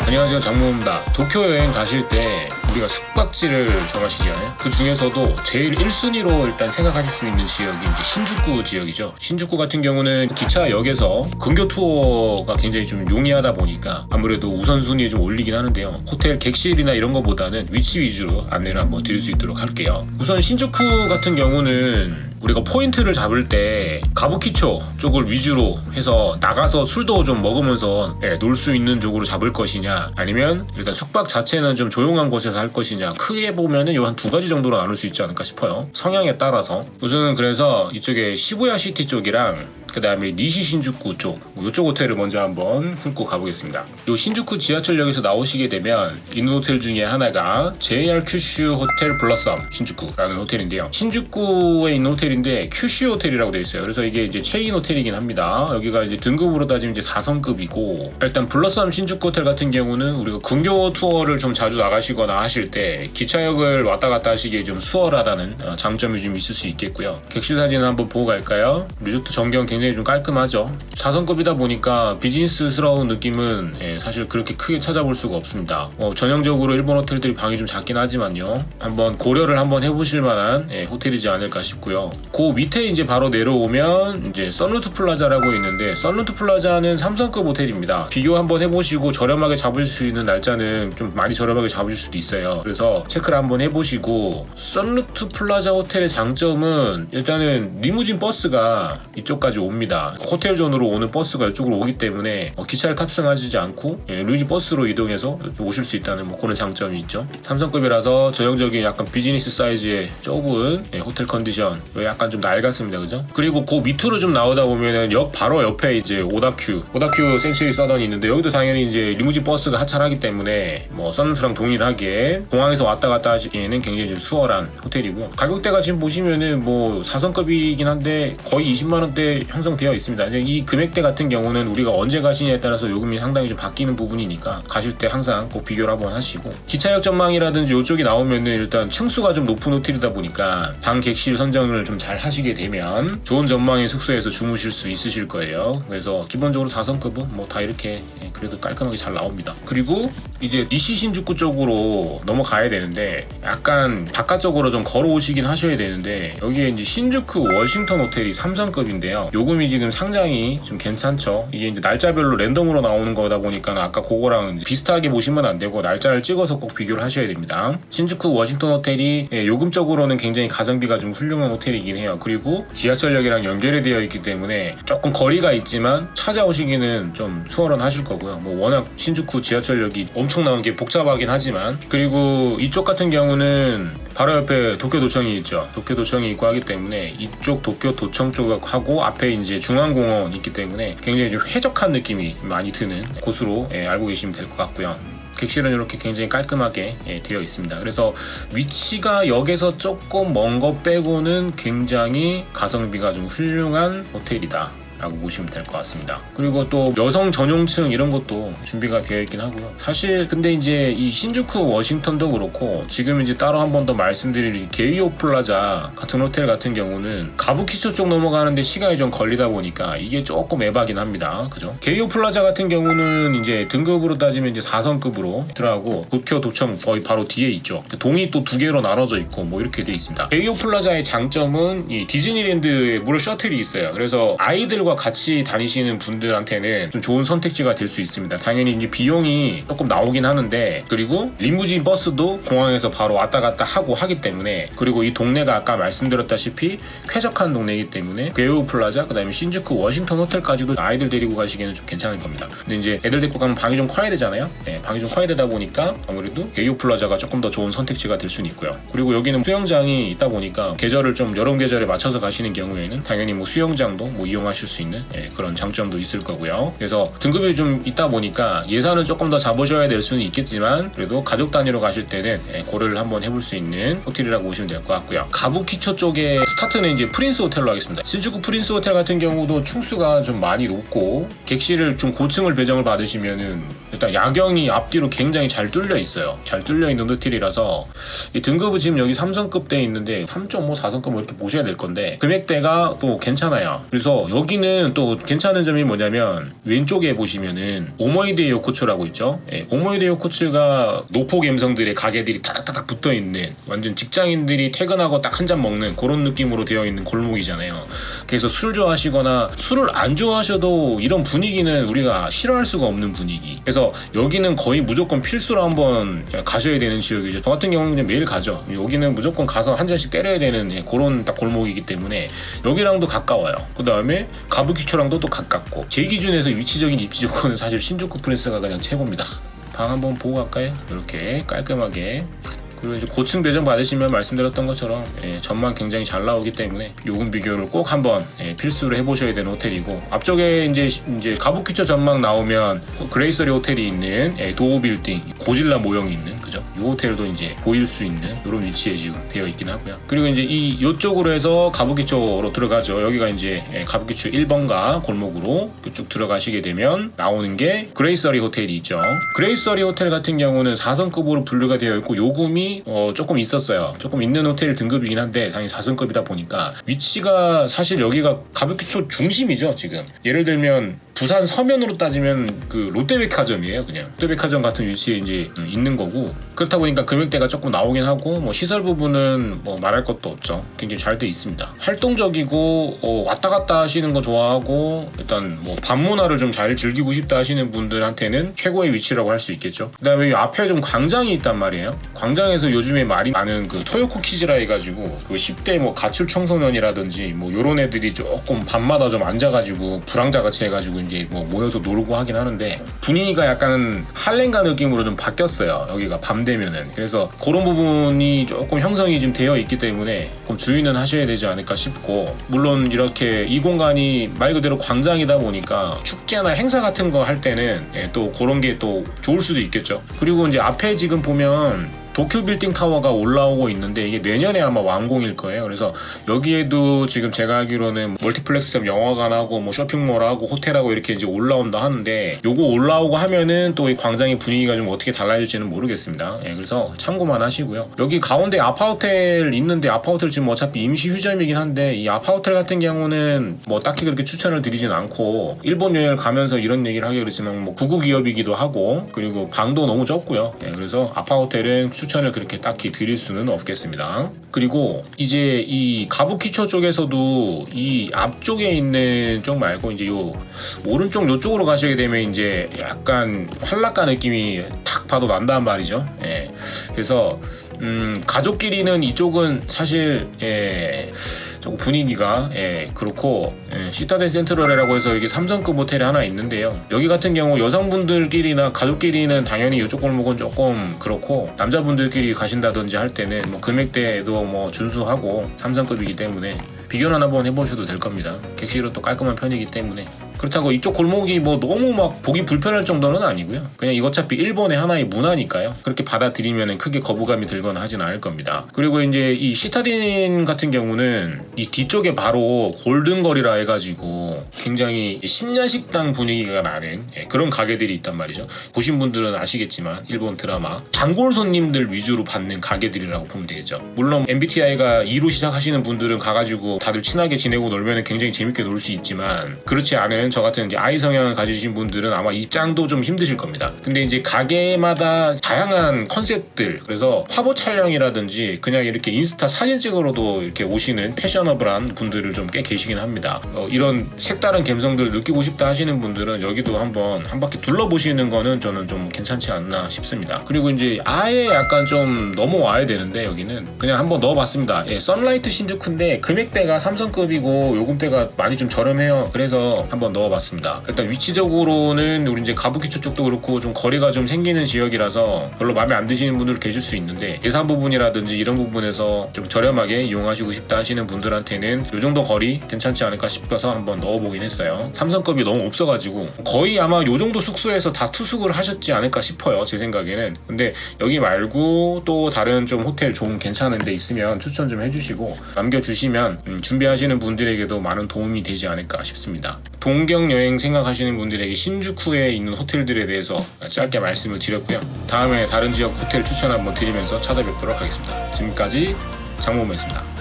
안녕하세요, 장모입니다. 도쿄 여행 가실 때 우리가 숙박지를 정하시잖아요. 그 중에서도 제일 1순위로 일단 생각하실 수 있는 지역이 이제 신주쿠 지역이죠. 신주쿠 같은 경우는 기차역에서 근교 투어가 굉장히 좀 용이하다 보니까 아무래도 우선순위에 좀 올리긴 하는데요. 호텔 객실이나 이런 거보다는 위치 위주로 안내를 한번 드릴 수 있도록 할게요. 우선 신주쿠 같은 경우는 우리가 포인트를 잡을 때 가부키초 쪽을 위주로 해서 나가서 술도 좀 먹으면서 놀 수 있는 쪽으로 잡을 것이냐, 아니면 일단 숙박 자체는 좀 조용한 곳에서 할 것이냐, 크게 보면은 요 한 두 가지 정도로 나눌 수 있지 않을까 싶어요. 성향에 따라서. 우선은 그래서 이쪽에 시부야 시티 쪽이랑 그 다음에 니시 신주쿠 쪽, 이쪽 호텔을 먼저 한번 훑고 가보겠습니다. 요 신주쿠 지하철역에서 나오시게 되면 있는 호텔 중에 하나가 JR 큐슈 호텔 블러썸 신주쿠라는 호텔인데요. 신주쿠에 있는 호텔인데 큐슈 호텔이라고 되어 있어요. 그래서 이게 이제 체인 호텔이긴 합니다. 여기가 이제 등급으로 따지면 이제 4성급이고, 일단 블러썸 신주쿠 호텔 같은 경우는 우리가 근교 투어를 좀 자주 나가시거나 하실 때 기차역을 왔다 갔다 하시기에 좀 수월하다는 장점이 좀 있을 수 있겠고요. 객실 사진 한번 보고 갈까요? 리조트 전경 굉장히 좀 깔끔하죠. 4성급이다 보니까 비즈니스스러운 느낌은 사실 그렇게 크게 찾아볼 수가 없습니다. 전형적으로 일본 호텔들이 방이 좀 작긴 하지만요, 한번 고려를 한번 해보실 만한 호텔이지 않을까 싶고요. 그 밑에 이제 바로 내려오면 이제 선루트 플라자라고 있는데, 선루트 플라자는 3성급 호텔입니다. 비교 한번 해보시고 저렴하게 잡을 수 있는 날짜는 좀 많이 저렴하게 잡으실 수도 있어요. 그래서 체크를 한번 해보시고, 선루트 플라자 호텔의 장점은 일단은 리무진 버스가 이쪽까지 옵니다. 호텔 존으로 오는 버스가 이쪽으로 오기 때문에 기차를 탑승하시지 않고 리무진 버스로 이동해서 오실 수 있다는 그런 장점이 있죠. 3성급이라서 전형적인 약간 비즈니스 사이즈의 좁은 호텔 컨디션, 약간 좀 낡았습니다, 그죠? 그리고 그 밑으로 좀 나오다 보면은 역 바로 옆에 이제 오다큐 센츄리 서던이 있는데, 여기도 당연히 이제 리무진 버스가 하차하기 때문에 선루트랑 동일하게 공항에서 왔다 갔다 하시기에는 굉장히 좀 수월한 호텔이고요. 가격대가 지금 보시면은 4성급이긴 한데 거의 20만 원대 형성되어 있습니다. 이 금액대 같은 경우는 우리가 언제 가시냐에 따라서 요금이 상당히 좀 바뀌는 부분이니까 가실 때 항상 꼭 비교를 한번 하시고, 기차역 전망이라든지 이쪽이 나오면은 일단 층수가 좀 높은 호텔이다 보니까 방 객실 선정을 좀 잘 하시게 되면 좋은 전망의 숙소에서 주무실 수 있으실 거예요. 그래서 기본적으로 4성급은 다 이렇게 그래도 깔끔하게 잘 나옵니다. 그리고 이제 니시 신주쿠 쪽으로 넘어가야 되는데, 약간 바깥쪽으로 좀 걸어오시긴 하셔야 되는데, 여기에 이제 신주쿠 워싱턴 호텔이 3성급인데요. 요금이 지금 상당히 좀 괜찮죠. 이게 이제 날짜별로 랜덤으로 나오는 거다 보니까 아까 그거랑 비슷하게 보시면 안 되고 날짜를 찍어서 꼭 비교를 하셔야 됩니다. 신주쿠 워싱턴 호텔이 요금적으로는 굉장히 가성비가 좀 훌륭한 호텔이긴 해요. 그리고 지하철역이랑 연결이 되어 있기 때문에 조금 거리가 있지만 찾아오시기는 좀 수월은 하실 거고요. 워낙 신주쿠 지하철역이 엄청난 게 복잡하긴 하지만, 그리고 이쪽 같은 경우는 바로 옆에 도쿄도청이 있죠. 도쿄도청이 있고 하기 때문에 이쪽 도쿄도청 쪽하고 앞에 이제 중앙공원 있기 때문에 굉장히 좀 회적한 느낌이 많이 드는 곳으로 알고 계시면 될 것 같고요. 객실은 이렇게 굉장히 깔끔하게 되어 있습니다. 그래서 위치가 역에서 조금 먼 거 빼고는 굉장히 가성비가 좀 훌륭한 호텔이다 라고 보시면 될 것 같습니다. 그리고 또 여성 전용층 이런 것도 준비가 되어 있긴 하고요. 사실 근데 이제 이 신주쿠 워싱턴도 그렇고, 지금 이제 따로 한 번 더 말씀드릴 이 게이오 플라자 같은 호텔 같은 경우는 가부키초 쪽 넘어가는데 시간이 좀 걸리다 보니까 이게 조금 애박이긴 합니다. 그죠? 게이오 플라자 같은 경우는 이제 등급으로 따지면 이제 4성급으로 들어가고, 도쿄 도청 거의 바로 뒤에 있죠. 동이 또 두 개로 나눠져 있고 이렇게 돼 있습니다. 게이오 플라자의 장점은 이 디즈니랜드에 무료 셔틀이 있어요. 그래서 아이들 같이 다니시는 분들한테는 좀 좋은 선택지가 될 수 있습니다. 당연히 이제 비용이 조금 나오긴 하는데, 그리고 리무진 버스도 공항에서 바로 왔다 갔다 하기 때문에, 그리고 이 동네가 아까 말씀드렸다시피 쾌적한 동네이기 때문에 게이오 플라자, 그 다음에 신주쿠 워싱턴 호텔까지도 아이들 데리고 가시기에는 좀 괜찮을 겁니다. 근데 이제 애들 데리고 가면 방이 좀 커야 되잖아요. 방이 좀 커야 되다 보니까 아무래도 게이오 플라자가 조금 더 좋은 선택지가 될 수는 있고요. 그리고 여기는 수영장이 있다 보니까 계절을 좀 여름 계절에 맞춰서 가시는 경우에는 당연히 수영장도 이용하실 수 있는 그런 장점도 있을 거고요. 그래서 등급이 좀 있다 보니까 예산은 조금 더 잡으셔야 될 수는 있겠지만, 그래도 가족 단위로 가실 때는 고려를 한번 해볼 수 있는 호텔이라고 보시면 될 것 같고요. 가부키초 쪽에 스타트는 이제 프린스 호텔로 하겠습니다. 신주쿠 프린스 호텔 같은 경우도 층수가 좀 많이 높고, 객실을 좀 고층을 배정을 받으시면은 일단 야경이 앞뒤로 굉장히 잘 뚫려 있어요. 잘 뚫려 있는 호텔이라서 이 등급은 지금 여기 3성급대에 있는데 3.5, 4성급 뭐 이렇게 보셔야 될 건데 금액대가 또 괜찮아요. 그래서 여기는 또 괜찮은 점이 뭐냐면 왼쪽에 보시면은 오모이데 요코츠라고 있죠. 예, 오모이데 요코츠가 노포 감성들의 가게들이 타닥타닥 붙어 있는 완전 직장인들이 퇴근하고 딱 한 잔 먹는 그런 느낌으로 되어 있는 골목이잖아요. 그래서 술 좋아하시거나 술을 안 좋아하셔도 이런 분위기는 우리가 싫어할 수가 없는 분위기. 그래서 여기는 거의 무조건 필수로 한번 가셔야 되는 지역이죠. 저 같은 경우는 그냥 매일 가죠. 여기는 무조건 가서 한 잔씩 때려야 되는 그런 딱 골목이기 때문에 여기랑도 가까워요. 그 다음에 가부키초랑도 또 가깝고 제 기준에서 위치적인 입지 조건은 사실 신주쿠 프린스가 그냥 최고입니다. 방 한번 보고 갈까요? 이렇게 깔끔하게. 그리고 이제 고층 배정 받으시면 말씀드렸던 것처럼 전망 굉장히 잘 나오기 때문에 요금 비교를 꼭 한번 필수로 해보셔야 되는 호텔이고, 앞쪽에 이제 가부키초 전망 나오면 그레이서리 호텔이 있는 도오 빌딩 고질라 모형이 있는 그죠? 이 호텔도 이제 보일 수 있는 이런 위치에 지금 되어 있긴 하고요. 그리고 이제 이쪽으로 해서 가부키초로 들어가죠. 여기가 이제 가부키초 1번가 골목으로 쭉 들어가시게 되면 나오는 게 그레이서리 호텔이 있죠. 그레이서리 호텔 같은 경우는 4성급으로 분류가 되어 있고 요금이 조금 있었어요. 조금 있는 호텔 등급이긴 한데 당연히 4성급이다 보니까 위치가 사실 여기가 가부키초 중심이죠. 지금 예를 들면 부산 서면으로 따지면 그 롯데백화점이에요. 그냥 롯데백화점 같은 위치에 이제 있는 거고, 그렇다 보니까 금액대가 조금 나오긴 하고 뭐 시설 부분은 뭐 말할 것도 없죠. 굉장히 잘 돼 있습니다. 활동적이고 왔다 갔다 하시는 거 좋아하고 일단 뭐 밤문화를 좀 잘 즐기고 싶다 하시는 분들한테는 최고의 위치라고 할 수 있겠죠. 그다음에 이 앞에 좀 광장이 있단 말이에요. 광장에서 요즘에 말이 많은 그 토요코 키즈라 해가지고 그 10대 뭐 가출 청소년이라든지 뭐 요런 애들이 조금 밤마다 좀 앉아가지고 불황자 같이 해가지고 이제 뭐 모여서 놀고 하긴 하는데 분위기가 약간 할렘가 느낌으로 좀 바뀌었어요. 여기가 밤 되면은. 그래서 그런 부분이 조금 형성이 좀 되어 있기 때문에 좀 주의는 하셔야 되지 않을까 싶고, 물론 이렇게 이 공간이 말 그대로 광장이다 보니까 축제나 행사 같은 거 할 때는 또 그런 게 또 좋을 수도 있겠죠. 그리고 이제 앞에 지금 보면 도쿄 빌딩 타워가 올라오고 있는데 이게 내년에 아마 완공일 거예요. 그래서 여기에도 지금 제가 알기로는 멀티플렉스 영화관하고 뭐 쇼핑몰하고 호텔하고 이렇게 이제 올라온다 하는데, 요거 올라오고 하면은 또 이 광장의 분위기가 좀 어떻게 달라질지는 모르겠습니다. 그래서 참고만 하시고요. 여기 가운데 아파호텔 있는데 아파호텔 지금 어차피 임시 휴점이긴 한데 이 아파호텔 같은 경우는 뭐 딱히 그렇게 추천을 드리진 않고, 일본 여행을 가면서 이런 얘기를 하기 그렇지만 뭐 구구 기업이기도 하고 그리고 방도 너무 적고요. 그래서 아파호텔은 추천을 그렇게 딱히 드릴 수는 없겠습니다. 그리고 이제 이 가부키초 쪽에서도 이 앞쪽에 있는 쪽 말고 이제 요 오른쪽 요쪽으로 가시게 되면 이제 약간 활락가 느낌이 탁 봐도 난단 말이죠. 그래서 가족끼리는 이쪽은 사실 조금 분위기가 그렇고, 시타델 센트럴이라고 해서 여기 3성급 호텔이 하나 있는데요. 여기 같은 경우 여성분들끼리나 가족끼리는 당연히 이쪽 골목은 조금 그렇고, 남자분들끼리 가신다든지 할 때는 뭐 금액대도 뭐 준수하고 3성급이기 때문에 비교는 한번 해보셔도 될 겁니다. 객실은 또 깔끔한 편이기 때문에. 그렇다고 이쪽 골목이 뭐 너무 막 보기 불편할 정도는 아니고요. 그냥 이거 어차피 일본의 하나의 문화니까요. 그렇게 받아들이면 크게 거부감이 들거나 하진 않을 겁니다. 그리고 이제 이 시타딘 같은 경우는 이 뒤쪽에 바로 골든거리라 해가지고 굉장히 심야식당 분위기가 나는 그런 가게들이 있단 말이죠. 보신 분들은 아시겠지만 일본 드라마 단골 손님들 위주로 받는 가게들이라고 보면 되겠죠. 물론 MBTI가 2로 시작하시는 분들은 가가지고 다들 친하게 지내고 놀면 굉장히 재밌게 놀 수 있지만, 그렇지 않은 저 같은 이제 I 성향을 가지신 분들은 아마 입장도 좀 힘드실 겁니다. 근데 이제 가게마다 다양한 컨셉들, 그래서 화보 촬영이라든지 그냥 이렇게 인스타 사진 찍으러도 이렇게 오시는 패셔너블한 분들을 좀 꽤 계시긴 합니다. 이런 색다른 감성들을 느끼고 싶다 하시는 분들은 여기도 한번 한 바퀴 둘러보시는 거는 저는 좀 괜찮지 않나 싶습니다. 그리고 이제 아예 약간 좀 넘어와야 되는데 여기는 그냥 한번 넣어봤습니다. 선라이트 신주쿠인데 금액대가 3성급이고 요금대가 많이 좀 저렴해요. 그래서 한번 넣어봤습니다. 일단 위치적으로는 우리 이제 가부키초 쪽도 그렇고 좀 거리가 좀 생기는 지역이라서 별로 마음에 안 드시는 분들 계실 수 있는데, 예산 부분이라든지 이런 부분에서 좀 저렴하게 이용하시고 싶다 하시는 분들한테는 요 정도 거리 괜찮지 않을까 싶어서 한번 넣어보긴 했어요. 3성급이 너무 없어가지고 거의 아마 요 정도 숙소에서 다 투숙을 하셨지 않을까 싶어요, 제 생각에는. 근데 여기 말고 또 다른 좀 호텔 좀 괜찮은 데 있으면 추천 좀 해주시고 남겨주시면 준비하시는 분들에게도 많은 도움이 되지 않을까 싶습니다. 환경 여행 생각하시는 분들에게 신주쿠에 있는 호텔들에 대해서 짧게 말씀을 드렸고요. 다음에 다른 지역 호텔 추천 한번 드리면서 찾아뵙도록 하겠습니다. 지금까지 장모모였습니다.